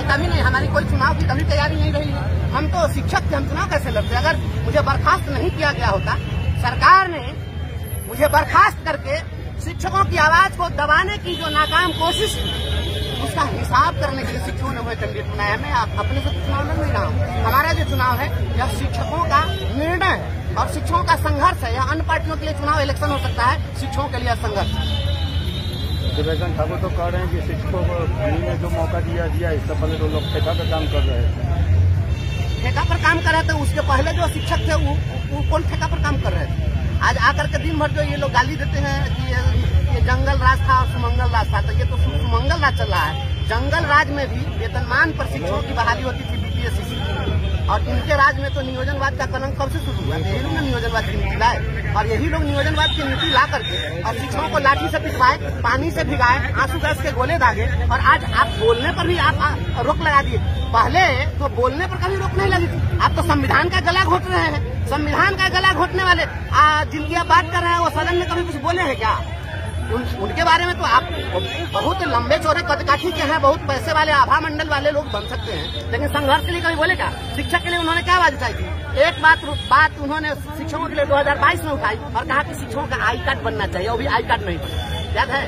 कभी नहीं, हमारी कोई चुनाव की कभी तैयारी नहीं रही है। हम तो शिक्षक थे, हम चुनाव कैसे लड़ते? अगर मुझे बर्खास्त नहीं किया गया होता, सरकार ने मुझे बर्खास्त करके शिक्षकों की आवाज को दबाने की जो नाकाम कोशिश की, उसका हिसाब करने के लिए शिक्षकों ने मुझे कैंडिडेट बनाया। मैं अपने से चुनाव लड़ नहीं रहा हूँ। हमारा जो चुनाव है यह शिक्षकों का निर्णय है और शिक्षकों का संघर्ष है। यह अन्य पार्टियों के लिए चुनाव इलेक्शन हो सकता है, शिक्षकों के लिए संघर्ष। दिव्यांग ठाकुर तो कह रहे हैं कि शिक्षकों को फ्री में जो मौका दिया इससे पहले तो लोग ठेका पर काम कर रहे थे। ठेका पर काम कर रहे थे, उसके पहले जो शिक्षक थे वो कौन ठेका पर काम कर रहे थे? आज आकर के दिन भर जो ये लोग गाली देते हैं कि ये जंगल राज था और सुमंगल राज था, तो ये तो सुमंगल राज चल रहा है। जंगल राज में भी वेतनमान पर शिक्षकों की बहाली होती थी बीपीएससी और इनके राज में तो नियोजनवाद का कलंक कब से शुरू हुआ? यही लोग ने नियोजनवाद की नीति लाए और यही लोग नियोजनवाद की नीति ला करके और शिक्षकों को लाठी से पिटवाए, पानी से भिगाए, आंसू गैस के गोले दागे और आज आप बोलने पर भी आप रोक लगा दिए। पहले तो बोलने पर कभी रोक नहीं लगी थी, आप तो संविधान का गला घोट रहे हैं। संविधान का गला घोटने वाले जिनकी आप बात कर रहे हैं वो सदन में कभी कुछ बोले हैं क्या? उनके बारे में तो आप बहुत लंबे चौड़े कदकाठी के हैं, बहुत पैसे वाले आभा मंडल वाले लोग बन सकते हैं, लेकिन संघर्ष के लिए कभी बोले क्या? शिक्षक के लिए उन्होंने क्या आवाज उठाई थी? एक बात उन्होंने शिक्षकों के लिए 2022 में उठाई और कहा कि शिक्षकों का आई कार्ड बनना चाहिए। वो भी आई कार्ड नहीं बना, याद है?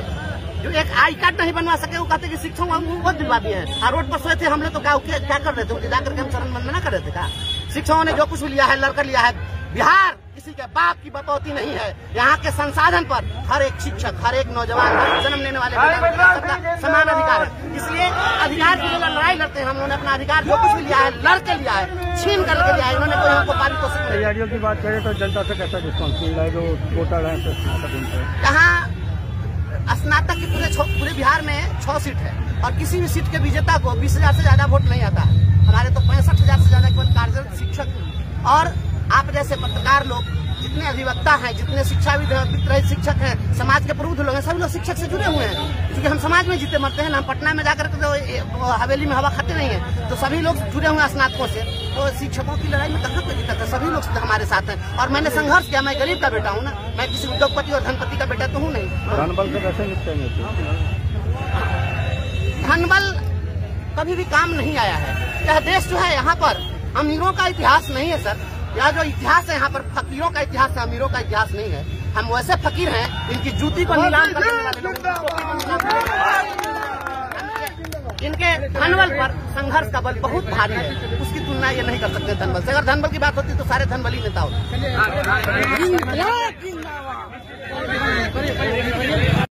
जो एक आई कार्ड नहीं बनवा सके वो कहते कि शिक्षकों को बहुत दिलवा दिए हैं। और रोड पर सोए थे हम लोग तो क्या कर रहे थे? उनके जाकर के हम चरण वंदना कर रहे थे क्या? शिक्षकों ने जो कुछ लिया है लड़कर लिया है। बिहार किसी के बाप की बपौती नहीं है। यहाँ के संसाधन पर हर एक शिक्षक, हर एक नौजवान, हर जन्म लेने वाले सबका समान अधिकार है। इसलिए अधिकार की जो लड़ाई लड़ते हैं, हम लोगों ने अपना अधिकार जो कुछ भी लिया है लड़के लिया है, छीन करके लिया है। इन्होंने कोई हमको पारितोषिक नहीं। तैयारियों की बात करें तो जनता से कैसा रिस्पॉन्स मिल रहा है? जो वोटर है यहाँ स्नातक की पूरे बिहार में 6 सीट है और किसी भी सीट के विजेता को 20,000 से ज्यादा वोट नहीं आता है। हमारे तो 65,000 से ज्यादा केवल कार्यरत शिक्षक और आप जैसे पत्रकार लोग, जितने अधिवक्ता हैं, जितने शिक्षाविद रहित शिक्षक हैं, समाज के प्रबुद्ध लोग हैं, सभी लोग शिक्षक से जुड़े हुए हैं। क्योंकि हम समाज में जीते मरते हैं ना, हम पटना में जाकर तो हवेली में हवा खाते नहीं है, तो सभी लोग जुड़े हुए हैं स्नातकों से। तो शिक्षकों की लड़ाई में कहाँ कोई दिक्कत है? सभी लोग हमारे साथ हैं और मैंने संघर्ष किया। मैं गरीब का बेटा हूँ ना, मैं किसी उद्योगपति और धनपति का बेटा तो हूँ नहीं। धनबल से कैसे निपटेंगे? धनबल कभी भी काम नहीं आया है। यह देश जो है, यहाँ पर अमीरों का इतिहास नहीं है सर। यह जो इतिहास है यहाँ पर फकीरों का इतिहास है, अमीरों का इतिहास नहीं है। हम वैसे फकीर हैं इनकी जूती को नीलाम करने वाले लोग, इनके धनबल पर संघर्ष का बल बहुत भारी है। उसकी तुलना ये नहीं कर सकते धनबल से। अगर धनबल की बात होती तो सारे धनबली नेता होते।